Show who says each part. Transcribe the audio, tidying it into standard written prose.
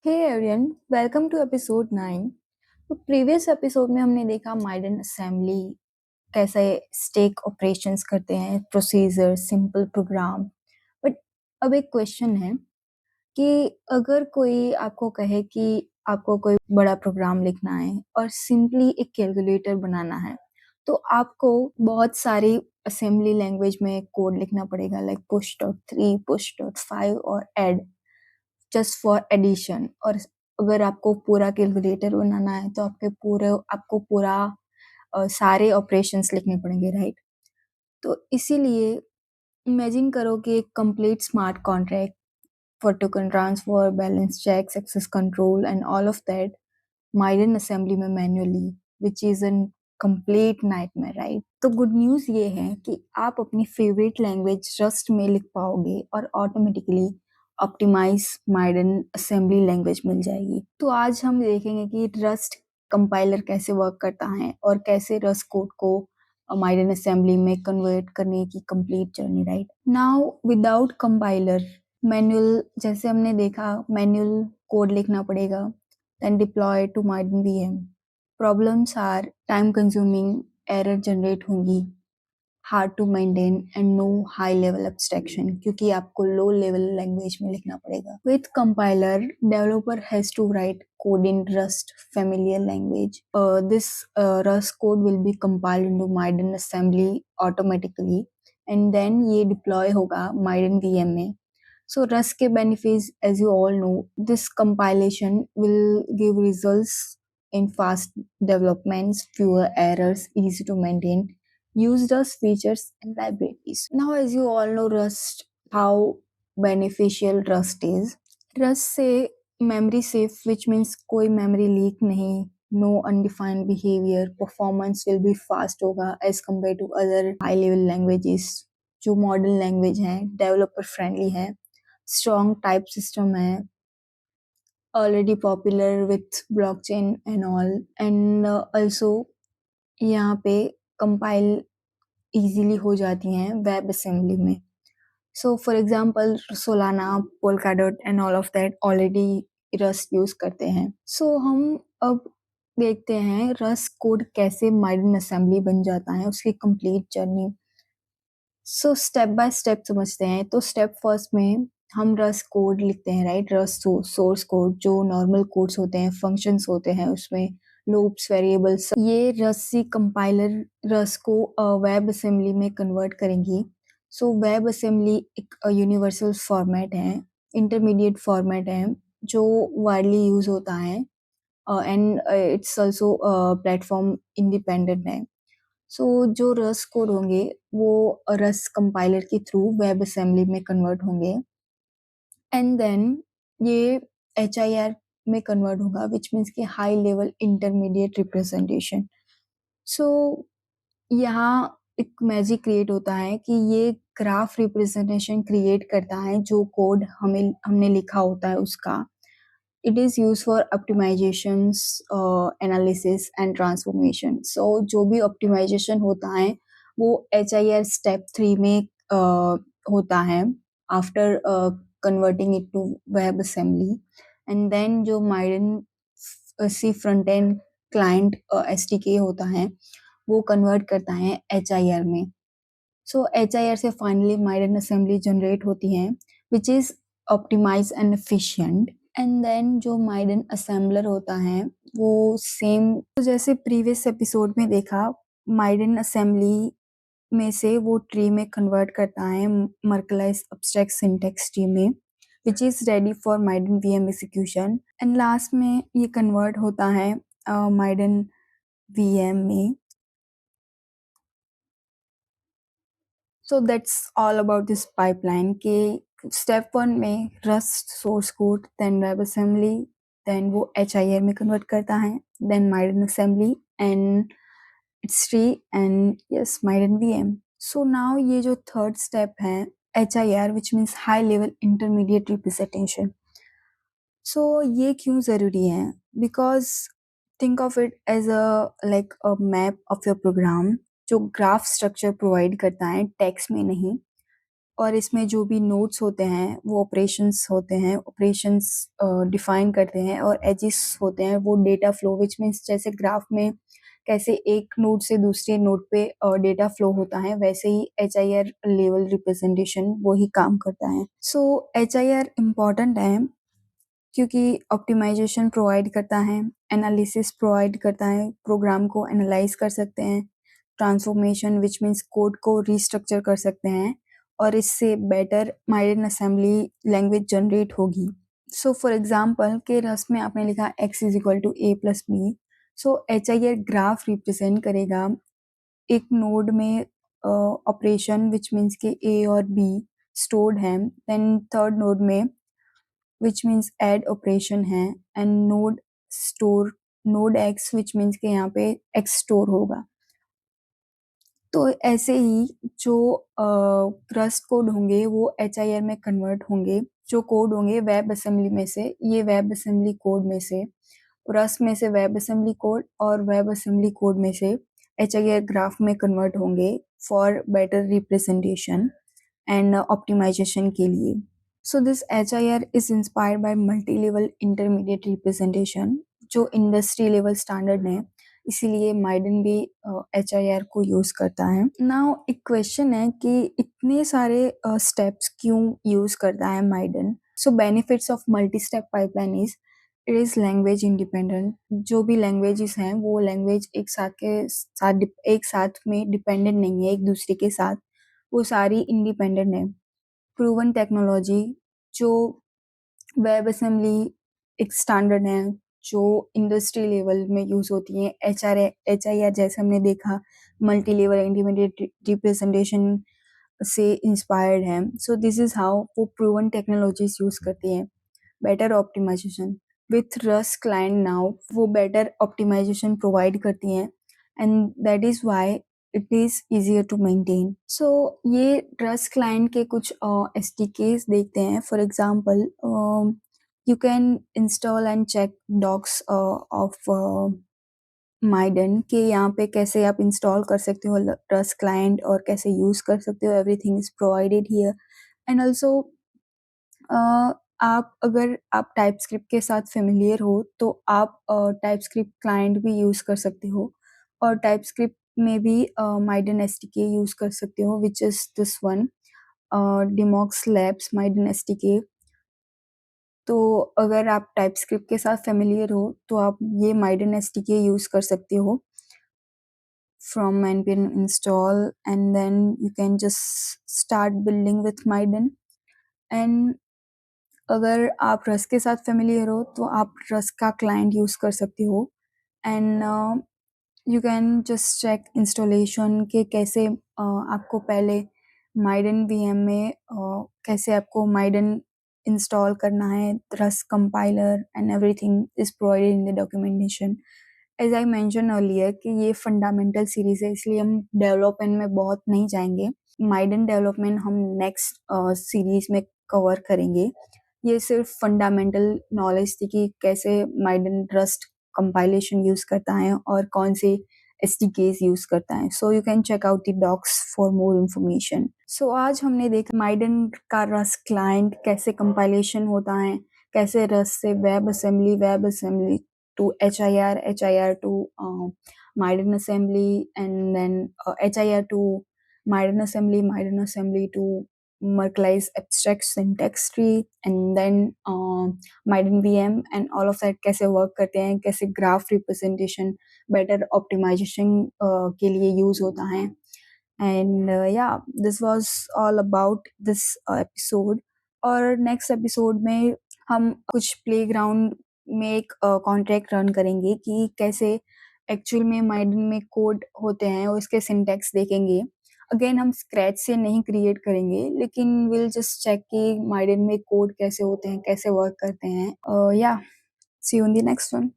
Speaker 1: Hey everyone, welcome to episode 9। तो previous episode में हमने देखा माइडन असेंबली कैसे स्टेक ऑपरेशंस करते हैं, प्रोसीजर, सिंपल प्रोग्राम। बट अब एक क्वेश्चन है कि अगर कोई आपको कहे कि आपको कोई बड़ा प्रोग्राम लिखना है और सिंपली एक कैलकुलेटर बनाना है, तो आपको बहुत सारी असेंबली लैंग्वेज में कोड लिखना पड़ेगा, like push dot 3, push dot 5 और ऐड जस्ट फॉर एडिशन। और अगर आपको पूरा कैलकुलेटर बनाना है तो आपको पूरा सारे ऑपरेशंस लिखने पड़ेंगे, राइट? तो इसीलिए इमेजिन करो कि एक complete smart contract for token transfer, balance check, access control and all of that Miden assembly में manually, which is an complete nightmare, right? तो गुड न्यूज ये है कि आप अपनी फेवरेट लैंग्वेज रस्ट में लिख पाओगे और automatically optimize Miden assembly language मिल जाएगी। तो आज हम देखेंगे कि रस्ट कंपाइलर कैसे वर्क करता है और कैसे रस्ट कोड को माइडन असेंबली में कन्वर्ट करने की complete journey, right? Now without compiler manual, जैसे हमने देखा, मैनुअल कोड लिखना पड़ेगा, then deploy to Maiden VM. Problems are time consuming, error generate होंगी, hard to maintain and no high level abstraction क्योंकि आपको low level language में लिखना पड़ेगा. With compiler, developer has to write code in Rust familiar language. This Rust code will be compiled into Maiden assembly automatically and then ये deploy होगा Maiden VM में. So Rust के benefits, as you all know, this compilation will give results in fast developments, fewer errors, easy to maintain, used as features and libraries. Now, as you all know, Rust, how beneficial Rust is. Rust से memory safe, which means कोई memory leak नहीं, no undefined behavior, performance will be fast होगा as compared to other high level languages जो modern language हैं, developer friendly है, strong type system है, already popular with blockchain and all, and also यहाँ पे compile easily हो जाती हैं वेब असेंबली में. So for example Solana, Polkadot and all of that already rust use करते हैं. सो हम अब देखते हैं रस्ट कोड कैसे माइडन असेंबली बन जाता है, उसकी complete journey. So step by step समझते हैं. तो स्टेप फर्स्ट में हम रस्ट कोड लिखते हैं, राइट? रस्ट सोर्स कोड जो नॉर्मल कोड्स होते हैं, फंक्शंस होते हैं, उसमें लूप्स, वेरिएबल्स, ये रस्ट सी कंपाइलर रस्ट को वेब असेंबली में कन्वर्ट करेंगी. सो वेब असेंबली एक यूनिवर्सल फॉर्मेट है, इंटरमीडिएट फॉर्मेट है जो वाइडली यूज होता है and it's also platform independent है. सो जो रस्ट कोड होंगे वो रस्ट कंपाइलर के थ्रू वेब असेंबली में कन्वर्ट होंगे एंड देन ये HIR में कन्वर्ट होगा, विच मीन्स कि हाई लेवल इंटरमीडिएट रिप्रेजेंटेशन. सो यहाँ एक मैजिक क्रिएट होता है कि ये ग्राफ रिप्रेजेंटेशन क्रिएट करता है जो कोड हमने लिखा होता है उसका. It is used for optimizations, analysis and transformation. So जो भी optimization होता है वो HIR step 3 में होता है after converting it to WebAssembly. And then जो Maiden C front end client SDK होता है वो convert करता है HIR में. So HIR से finally Maiden assembly generate होती है which is optimized and efficient. And then जो माइडन असेंबलर होता है वो सेम, तो जैसे प्रीवियस एपिसोड में देखा, माइडन असेंबली में से वो ट्री में कन्वर्ट करता है मर्कलाइज अब्स्ट्रैक्ट सिंटैक्स ट्री में, which is ready for maiden VM execution. And last में ये कन्वर्ट होता है माइडन VM में. So that's all about this pipeline कि step 1 में Rust source code, then WebAssembly, then वो HIR में convert करता है, then Maiden assembly and its tree and yes Maiden VM. So now ये जो third step है HIR, which means high level intermediate representation. So ये क्यों ज़रूरी है? Because think of it as a map of your program जो graph structure provide करता है, टेक्स्ट में नहीं. और इसमें जो भी नोड्स होते हैं वो ऑपरेशंस होते हैं, ऑपरेशंस डिफाइन करते हैं, और एजेस होते हैं वो डेटा फ्लो, विच मीन्स जैसे ग्राफ में कैसे एक नोड से दूसरे नोड पे डेटा फ्लो होता है, वैसे ही HIR लेवल रिप्रेजेंटेशन वो ही काम करता है। सो HIR इम्पॉर्टेंट है क्योंकि ऑप्टिमाइजेशन प्रोवाइड करता है, एनालिसिस प्रोवाइड करता है, प्रोग्राम को एनालाइज कर सकते हैं, ट्रांसफॉर्मेशन विच मीन्स कोड को रिस्ट्रक्चर कर सकते हैं, और इससे better Miden assembly language generate होगी। सो फॉर एग्जाम्पल के रस में आपने लिखा x is equal to a plus b, so HIR graph represent करेगा एक नोड में ऑपरेशन विच मीन्स के a और b स्टोर्ड है, देन थर्ड नोड में which means add ऑपरेशन है, and node x which means के यहाँ पे x स्टोर होगा। तो ऐसे ही जो क्रस्ट कोड होंगे वो HIR में कन्वर्ट होंगे, जो कोड होंगे वेब असेंबली में से, ये वेब असेंबली कोड में से, रस्ट में से वेब असेंबली कोड, और वेब असेंबली कोड में से HIR ग्राफ में कन्वर्ट होंगे for better representation and optimization के लिए। So this HIR is inspired by multi-level intermediate representation, जो इंडस्ट्री लेवल स्टैंडर्ड है, इसीलिए माइडन भी HIR को यूज करता है। नाउ एक क्वेश्चन है कि इतने सारे स्टेप्स क्यों यूज करता है maiden. So benefits of multi step pipeline it is language independent. जो भी लैंग्वेजेस हैं वो लैंग्वेज एक साथ में डिपेंडेंट नहीं है एक दूसरे के साथ, वो सारी इंडिपेंडेंट है। प्रूवन टेक्नोलॉजी, जो वेब असेंबली एक स्टैंडर्ड है जो इंडस्ट्री लेवल में यूज होती है। HIR जैसे हमने देखा मल्टी लेवल इंटीग्रेटेड रिप्रेजेंटेशन से इंस्पायर्ड है। सो दिस इज हाउ वो प्रूवन टेक्नोलॉजीज यूज करती है। Better optimization with rust client, now वो बेटर ऑप्टिमाइजेशन प्रोवाइड करती हैं, and that is why it is easier to maintain. So ये rust client के कुछ SDKs देखते हैं। For example you can install and check docs of Miden के यहाँ पे कैसे आप इंस्टॉल कर सकते हो रस्ट क्लाइंट और कैसे यूज कर सकते हो, everything is provided here. And also आप टाइपस्क्रिप्ट के साथ फेमिलियर हो तो आप टाइपस्क्रिप्ट क्लाइंट भी यूज कर सकते हो, और टाइपस्क्रिप्ट में भी माइडन SDK यूज कर सकते हो, which is this one, Demox labs Miden SDK। तो अगर आप टाइपस्क्रिप्ट के साथ फेमिलियर हो तो आप ये माइडन SDK यूज कर सकते हो from npm install, and then you can just start building with Maiden। and अगर आप रस के साथ फेमिलियर हो तो आप रस का क्लाइंट यूज कर सकते हो, and you can just check installation के कैसे आपको पहले माइडन VM में कैसे आपको माइडन इंस्टॉल करना है, Rust compiler and everything is provided in the documentation. As I mention earlier कि ये फंडामेंटल सीरीज है, इसलिए हम डेवलपमेंट में बहुत नहीं जाएंगे। माइडन डेवलपमेंट हम नेक्स्ट सीरीज में कवर करेंगे। ये सिर्फ फंडामेंटल नॉलेज थी कि कैसे माइडन रस्ट कंपाइलेशन यूज करता है और कौन से SDKs यूज करता है। So you can check out the docs for more information. So आज हमने देखा माइडन का रस्ट क्लाइंट कैसे कंपाइलेशन होता है, कैसे रस्ट से web assembly to HIR to Maiden assembly, and then HIR to Maiden assembly to Merkle's abstract syntax tree, and then Maiden VM, and all of that कैसे work करते हैं, कैसे graph representation better optimisation के लिए use होता है। And या this was all about this episode. और नेक्स्ट एपिसोड में हम कुछ प्लेग्राउंड में एक कॉन्ट्रैक्ट रन करेंगे कि कैसे एक्चुअल में माइडन में कोड होते हैं और इसके सिंटैक्स देखेंगे। अगेन हम स्क्रैच से नहीं क्रिएट करेंगे, लेकिन विल जस्ट चेक कि माइडन में कोड कैसे होते हैं, कैसे वर्क करते हैं। या see you in the next one.